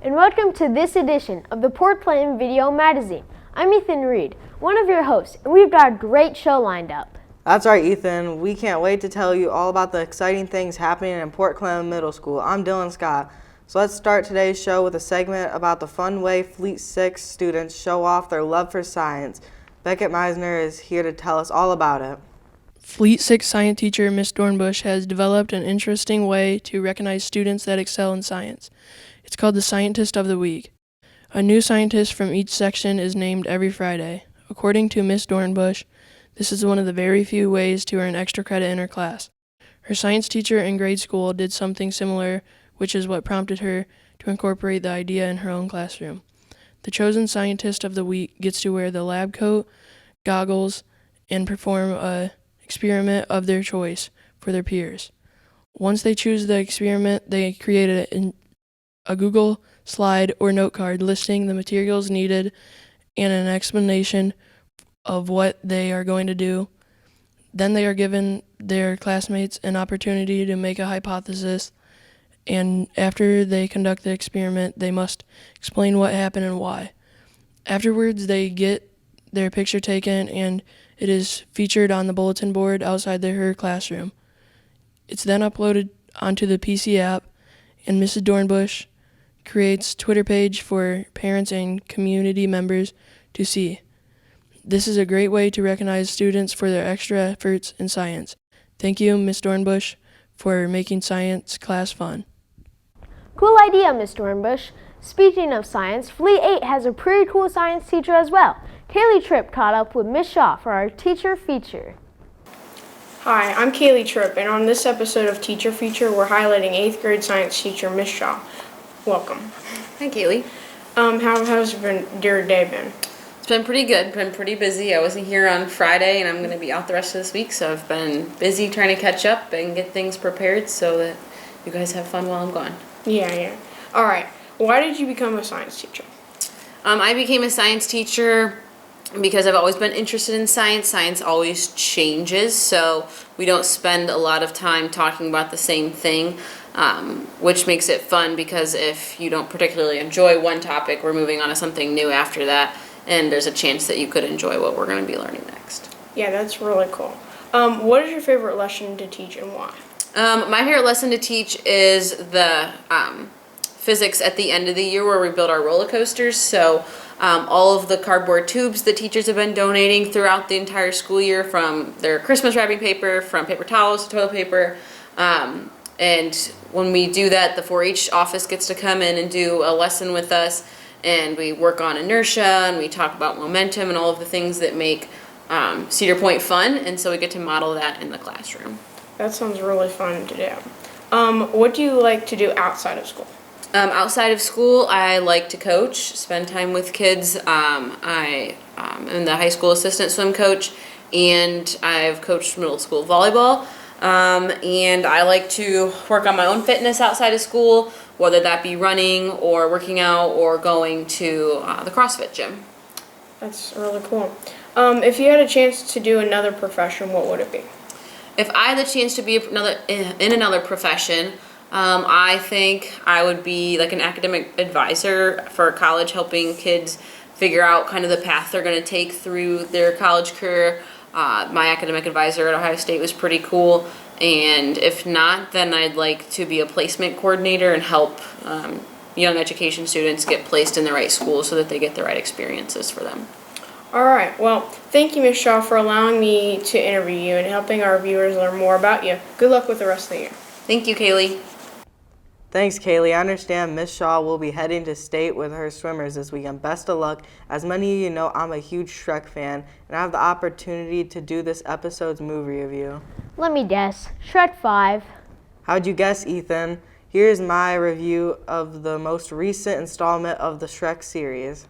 and welcome to this edition of the Portland Video Magazine. I'm Ethan Reed, one of your hosts, and we've got a great show lined up. That's right, Ethan. We can't wait to tell you all about the exciting things happening in Port Clement Middle School. I'm Dylan Scott. So let's start today's show with a segment about the fun way Fleet 6 students show off their love for science. Beckett Meisner is here to tell us all about it. Fleet 6 science teacher Miss Dornbusch has developed an interesting way to recognize students that excel in science. It's called the Scientist of the Week. A new scientist from each section is named every Friday. According to Miss Dornbusch, this is one of the very few ways to earn extra credit in her class. Her science teacher in grade school did something similar, which is what prompted her to incorporate the idea in her own classroom. The chosen Scientist of the Week gets to wear the lab coat, goggles, and perform a experiment of their choice for their peers. Once they choose the experiment, they create a Google slide or note card listing the materials needed and an explanation of what they are going to do. Then they are given their classmates an opportunity to make a hypothesis, and after they conduct the experiment, they must explain what happened and why. Afterwards, they get their picture taken, and it is featured on the bulletin board outside her classroom. It's then uploaded onto the PC app, and Mrs. Dornbusch creates a Twitter page for parents and community members to see. This is a great way to recognize students for their extra efforts in science. Thank you, Ms. Dornbusch, for making science class fun. Cool idea, Miss Dornbusch. Speaking of science, Fleet 8 has a pretty cool science teacher as well. Kaylee Tripp caught up with Miss Shaw for our Teacher Feature. Hi, I'm Kaylee Tripp, and on this episode of Teacher Feature, we're highlighting 8th grade science teacher Miss Shaw. Welcome. Hi, Kaylee. How's your day been? It's been pretty good. Been pretty busy. I wasn't here on Friday, and I'm going to be out the rest of this week, so I've been busy trying to catch up and get things prepared so that you guys have fun while I'm gone. Yeah. All right. Why did you become a science teacher? I became a science teacher because I've always been interested in science. Science always changes, so we don't spend a lot of time talking about the same thing, which makes it fun because if you don't particularly enjoy one topic, we're moving on to something new after that, and there's a chance that you could enjoy what we're going to be learning next. Yeah, that's really cool. What is your favorite lesson to teach and why? My favorite lesson to teach is the physics at the end of the year where we build our roller coasters. So all of the cardboard tubes the teachers have been donating throughout the entire school year, from their Christmas wrapping paper, from paper towels to toilet paper. And when we do that, the 4-H office gets to come in and do a lesson with us, and we work on inertia, and we talk about momentum and all of the things that make Cedar Point fun, and so we get to model that in the classroom. That sounds really fun to do. What do you like to do outside of school? Outside of school, I like to coach, spend time with kids. I am the high school assistant swim coach, and I've coached middle school volleyball. And I like to work on my own fitness outside of school, whether that be running or working out or going to the CrossFit gym. That's really cool. If you had a chance to do another profession, what would it be? If I had the chance to be in another profession, I think I would be like an academic advisor for college, helping kids figure out kind of the path they're going to take through their college career. My academic advisor at Ohio State was pretty cool, and if not, then I'd like to be a placement coordinator and help young education students get placed in the right school so that they get the right experiences for them. All right. Well, thank you, Ms. Shaw, for allowing me to interview you and helping our viewers learn more about you. Good luck with the rest of the year. Thank you, Kaylee. Thanks, Kaylee. I understand Miss Shaw will be heading to state with her swimmers this weekend. Best of luck. As many of you know, I'm a huge Shrek fan, and I have the opportunity to do this episode's movie review. Let me guess, Shrek 5. How'd you guess, Ethan? Here's my review of the most recent installment of the Shrek series.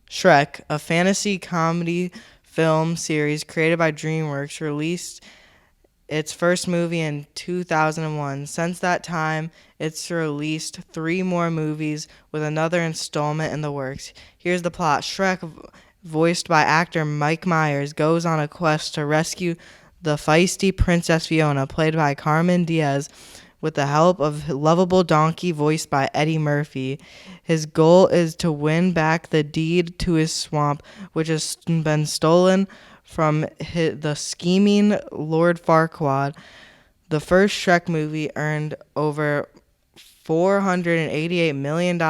Shrek, a fantasy comedy film series created by DreamWorks, released its first movie in 2001. Since that time, it's released 3 more movies with another installment in the works. Here's the plot. Shrek, voiced by actor Mike Myers, goes on a quest to rescue the feisty Princess Fiona, played by Carmen Diaz, with the help of lovable donkey voiced by Eddie Murphy. His goal is to win back the deed to his swamp, which has been stolen from the scheming Lord Farquaad. The first Shrek movie earned over $488 million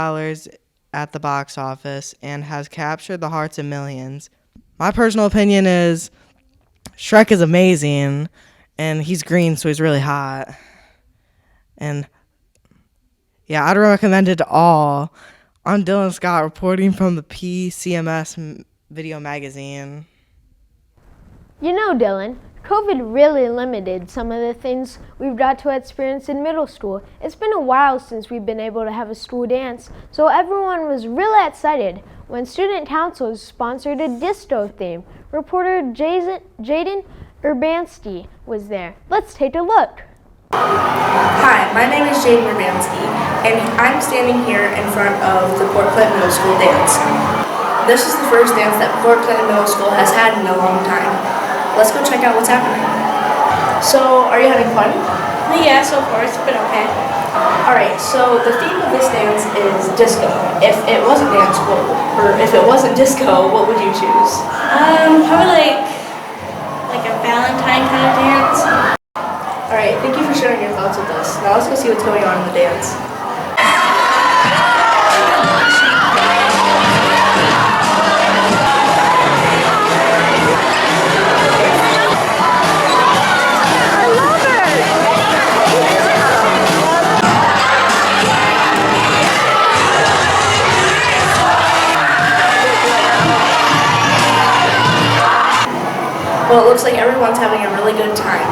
at the box office and has captured the hearts of millions. My personal opinion is Shrek is amazing, and he's green, so he's really hot. And yeah, I'd recommend it to all. I'm Dylan Scott reporting from the PCMS video magazine. You know, Dylan, COVID really limited some of the things we've got to experience in middle school. It's been a while since we've been able to have a school dance, so everyone was really excited when student councils sponsored a disco theme. Reporter Jaden Urbanski was there. Let's take a look. Hi, my name is Jaden Urbanski, and I'm standing here in front of the Port Clinton Middle School dance. This is the first dance that Port Clinton Middle School has had in a long time. Let's go check out what's happening. So, are you having fun? Yeah, so far it's been okay. Alright, so the theme of this dance is disco. If it wasn't dance, or if it wasn't disco, what would you choose? Probably like a Valentine kind of dance. Alright, thank you for sharing your thoughts with us. Now let's go see what's going on in the dance. Well, it looks like everyone's having a really good time.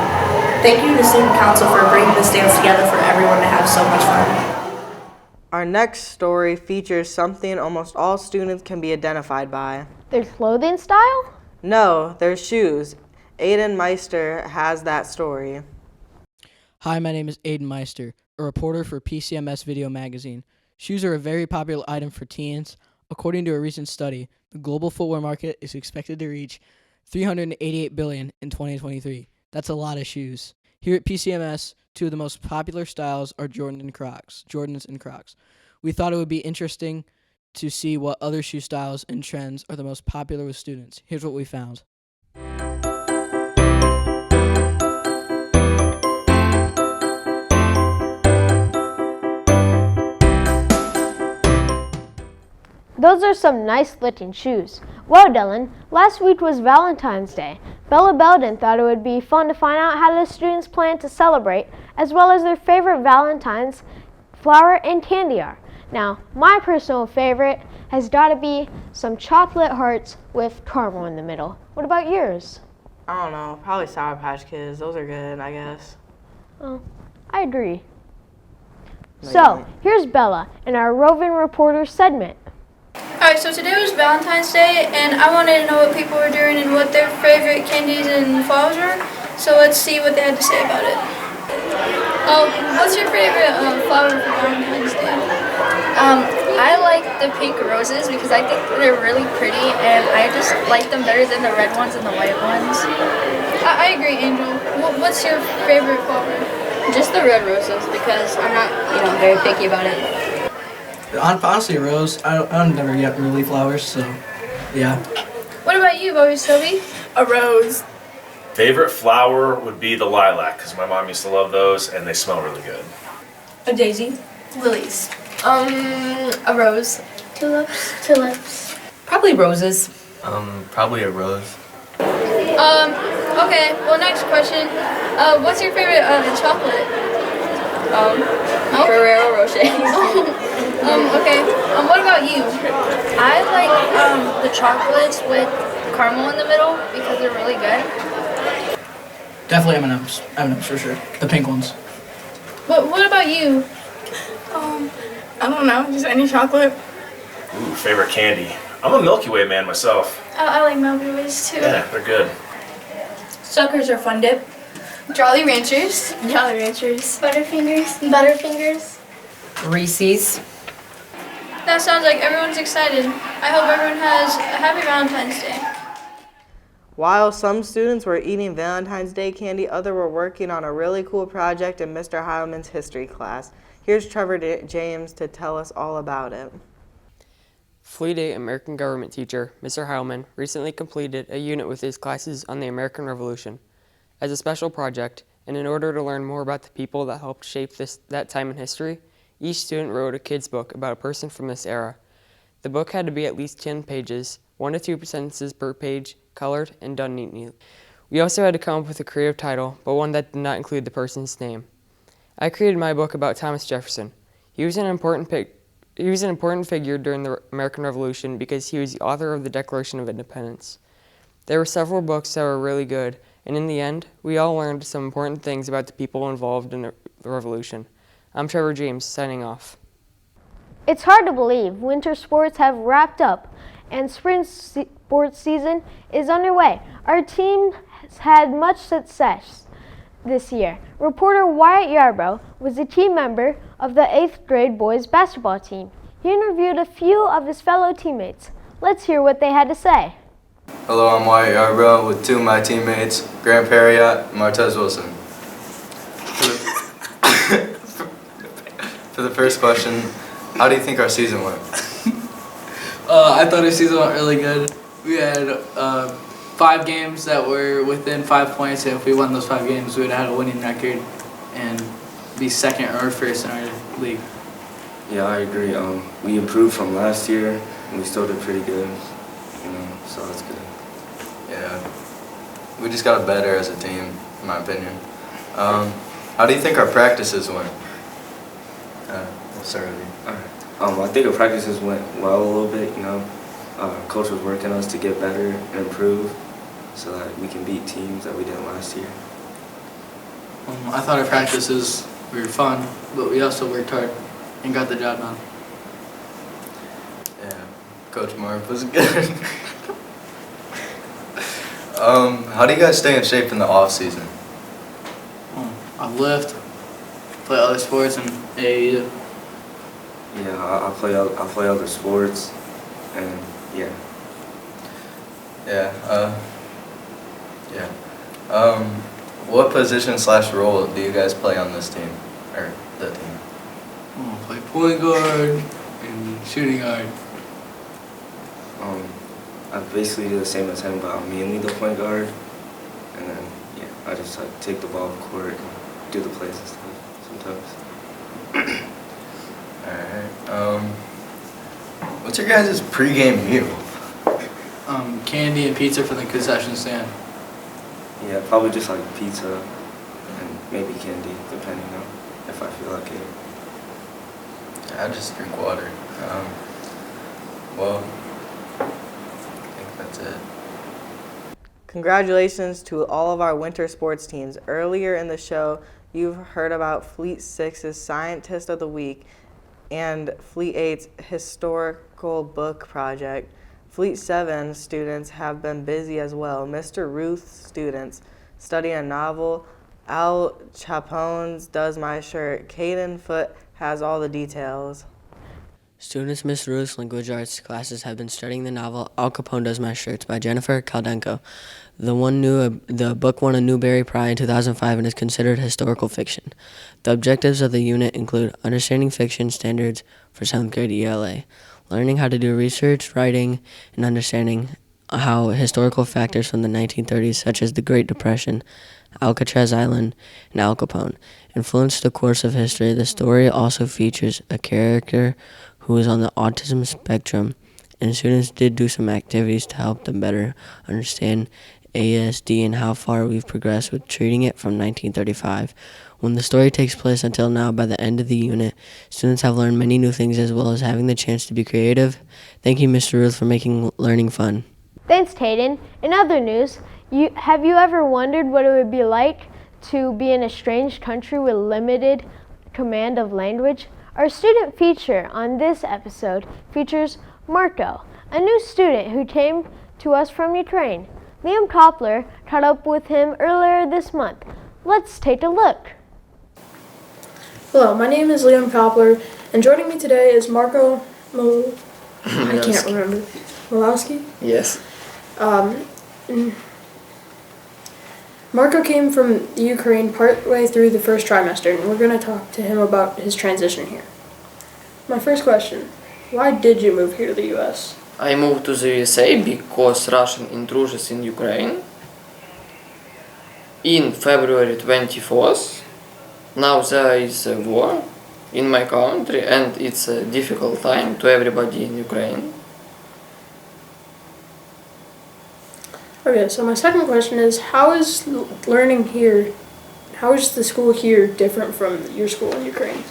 Thank you to the Student Council for bringing this dance together for everyone to have so much fun. Our next story features something almost all students can be identified by. Their clothing style? No, their shoes. Aiden Meister has that story. Hi, my name is Aiden Meister, a reporter for PCMS Video Magazine. Shoes are a very popular item for teens. According to a recent study, the global footwear market is expected to reach $388 billion in 2023. That's a lot of shoes. Here at PCMS, two of the most popular styles are Jordans and Crocs. We thought it would be interesting to see what other shoe styles and trends are the most popular with students. Here's what we found. Those are some nice looking shoes. Well, Dylan, last week was Valentine's Day. Bella Belden thought it would be fun to find out how the students plan to celebrate, as well as their favorite Valentine's flower and candy are. Now, my personal favorite has got to be some chocolate hearts with caramel in the middle. What about yours? I don't know, probably Sour Patch Kids. Those are good, I guess. Oh, I agree. No, you So, don't. here's Bella in our roving reporter segment. Alright, so today was Valentine's Day, and I wanted to know what people were doing and what their favorite candies and flowers were. So let's see what they had to say about it. What's your favorite flower for Valentine's Day? I like the pink roses because I think they're really pretty, and I just like them better than the red ones and the white ones. I agree, Angel. What's your favorite flower? Just the red roses because I'm not, very picky about it. Honestly, rose. I never get really flowers, so yeah. What about you, Bobby Stubby? A rose. Favorite flower would be the lilac, because my mom used to love those, and they smell really good. A daisy. Lilies. A rose. Tulips. Probably roses. Probably a rose. Okay, well, next question. What's your favorite chocolate? Ferrero Rocher. Okay. What about you? I like the chocolates with caramel in the middle because they're really good. Definitely M&M's. M&M's for sure. The pink ones. What about you? I don't know, just any chocolate. Ooh, favorite candy. I'm a Milky Way man myself. I like Milky Ways too. Yeah, they're good. Suckers or Fun Dip. Jolly Ranchers. Butterfingers. Reese's. That sounds like everyone's excited. I hope everyone has a happy Valentine's Day. While some students were eating Valentine's Day candy, others were working on a really cool project in Mr. Heilmann's history class. Here's Trevor James to tell us all about it. Fleet 8 American government teacher, Mr. Heilmann, recently completed a unit with his classes on the American Revolution. As a special project, and in order to learn more about the people that helped shape that time in history, each student wrote a kid's book about a person from this era. The book had to be at least 10 pages, 1 to 2 sentences per page, colored, and done neatly. We also had to come up with a creative title, but one that did not include the person's name. I created my book about Thomas Jefferson. He was an important figure during the American Revolution because he was the author of the Declaration of Independence. There were several books that were really good, and in the end, we all learned some important things about the people involved in the Revolution. I'm Trevor James, signing off. It's hard to believe winter sports have wrapped up and spring sports season is underway. Our team has had much success this year. Reporter Wyatt Yarbrough was a team member of the 8th grade boys basketball team. He interviewed a few of his fellow teammates. Let's hear what they had to say. Hello, I'm Wyatt Yarbrough with two of my teammates, Grant Perriott and Martez Wilson. For the first question, how do you think our season went? I thought our season went really good. We had 5 games that were within 5 points, and if we won those 5 games, we would have had a winning record and be second or first in our league. Yeah, I agree. We improved from last year, and we still did pretty good. So that's good. Yeah, we just got better as a team, in my opinion. How do you think our practices went? We'll start with you. I think our practices went well a little bit. Coach was working us to get better and improve, so that we can beat teams that we didn't last year. I thought our practices were fun, but we also worked hard and got the job done. Yeah, Coach Mark was good. How do you guys stay in shape in the off season? I lift, play other sports, and AAU. Yeah, I play other sports, and yeah. What position/role do you guys play on this team, or the team? I play point guard and shooting guard. I basically do the same as him, but I'm mainly the point guard, and then I just take the ball off the court and do the plays and stuff sometimes. All right. What's your guys' pregame meal? Candy and pizza from the concession stand. Yeah, probably just like pizza and maybe candy, depending on if I feel like it. I just drink water. Well, I think that's it. Congratulations to all of our winter sports teams. Earlier in the show, you've heard about Fleet 6's Scientist of the Week and Fleet 8's historical book project. Fleet 7 students have been busy as well. Mr. Ruth students study a novel. Al Capone's Does My Shirt. Caden Foote has all the details. Students in Miss Ruth's language arts classes have been studying the novel Al Capone Does My Shirts by Jennifer Kaldenko. The book won a Newbery Prize in 2005 and is considered historical fiction. The objectives of the unit include understanding fiction standards for 7th grade ELA, learning how to do research, writing, and understanding how historical factors from the 1930s, such as the Great Depression, Alcatraz Island, and Al Capone, influenced the course of history. The story also features a character who is on the autism spectrum, and students did do some activities to help them better understand ASD and how far we've progressed with treating it from 1935. When the story takes place until now, by the end of the unit, students have learned many new things as well as having the chance to be creative. Thank you, Mr. Ruth, for making learning fun. Thanks, Tayden. In other news, have you ever wondered what it would be like to be in a strange country with limited command of language? Our student feature on this episode features Marko, a new student who came to us from Ukraine. Liam Koppler caught up with him earlier this month. Let's take a look. Hello, my name is Liam Koppler, and joining me today is Marko I can't remember. Malowski? Yes. Marko came from the Ukraine partway through the first trimester, and we're going to talk to him about his transition here. My first question, why did you move here to the U.S.? I moved to the USA because Russian intrusions in Ukraine in February 24th. Now there is a war in my country and it's a difficult time to everybody in Ukraine. Okay, so my second question is, how is the school here different from your school in Ukraine?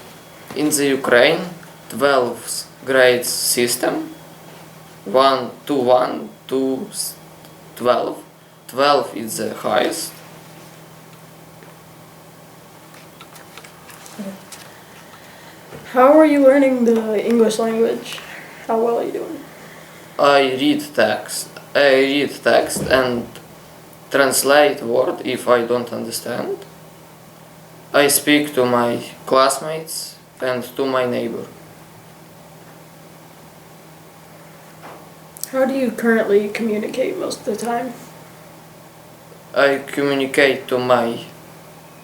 In the Ukraine, 12 grade system, 1 to 1 to 12. 12 is the highest. How are you learning the English language? How well are you doing? I read text and translate word if I don't understand. I speak to my classmates and to my neighbor. How do you currently communicate most of the time? I communicate to my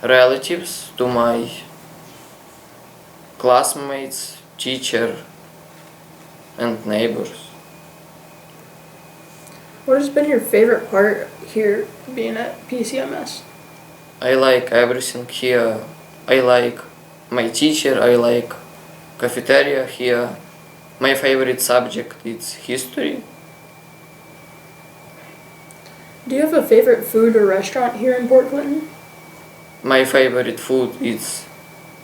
relatives, to my classmates, teacher, and neighbors. What has been your favorite part here being at PCMS? I like everything here. I like my teacher, I like cafeteria here. My favorite subject is history. Do you have a favorite food or restaurant here in Port Clinton? My favorite food is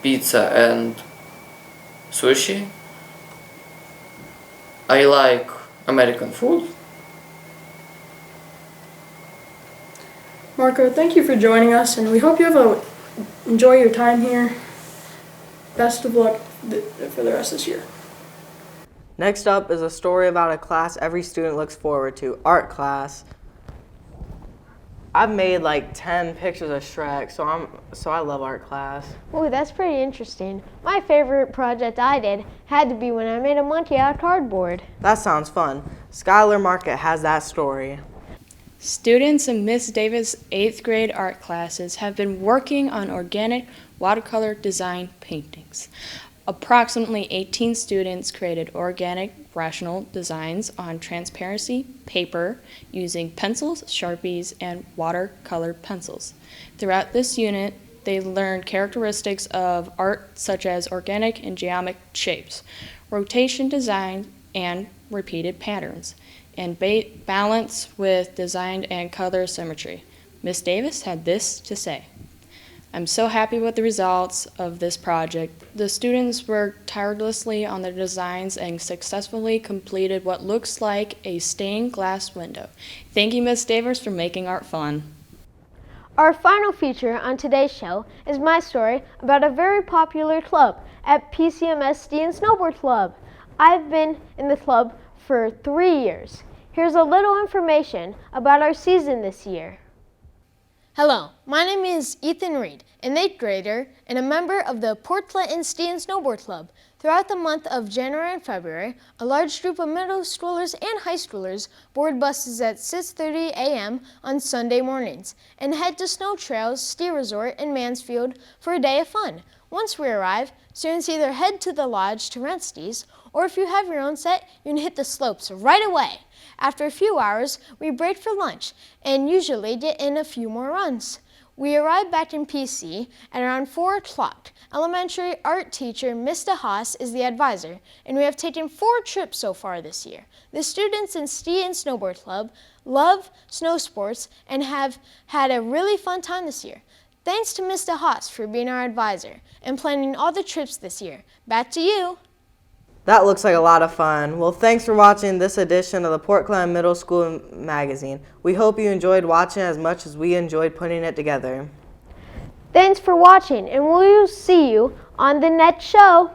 pizza and sushi. I like American food. Marko, thank you for joining us, and we hope you enjoy your time here. Best of luck for the rest of this year. Next up is a story about a class every student looks forward to, art class. I've made like 10 pictures of Shrek, so I love art class. Ooh, that's pretty interesting. My favorite project I did had to be when I made a monkey out of cardboard. That sounds fun. Skylar Market has that story. Students in Miss Davis' 8th grade art classes have been working on organic watercolor design paintings. Approximately 18 students created organic, rational designs on transparency paper using pencils, Sharpies, and watercolor pencils. Throughout this unit, they learned characteristics of art such as organic and geometric shapes, rotation design, and repeated patterns, and balance with design and color symmetry. Miss Davis had this to say. I'm so happy with the results of this project. The students worked tirelessly on their designs and successfully completed what looks like a stained glass window. Thank you, Miss Davis, for making art fun. Our final feature on today's show is my story about a very popular club at PCMS Ski and Snowboard Club. I've been in the club for 3 years. Here's a little information about our season this year. Hello, my name is Ethan Reed, an 8th grader and a member of the Port Clinton Ski and Snowboard Club. Throughout the month of January and February, a large group of middle schoolers and high schoolers board buses at 6:30 a.m. on Sunday mornings and head to Snow Trails Ski Resort in Mansfield for a day of fun. Once we arrive, students either head to the lodge to rent skis, or if you have your own set, you can hit the slopes right away. After a few hours, we break for lunch and usually get in a few more runs. We arrive back in PC at around 4 o'clock. Elementary art teacher Mr. Haas is the advisor, and we have taken 4 trips so far this year. The students in Ski and Snowboard Club love snow sports and have had a really fun time this year. Thanks to Mr. Haas for being our advisor and planning all the trips this year. Back to you. That looks like a lot of fun. Well, thanks for watching this edition of the Port Clinton Middle School Magazine. We hope you enjoyed watching as much as we enjoyed putting it together. Thanks for watching, and we'll see you on the next show.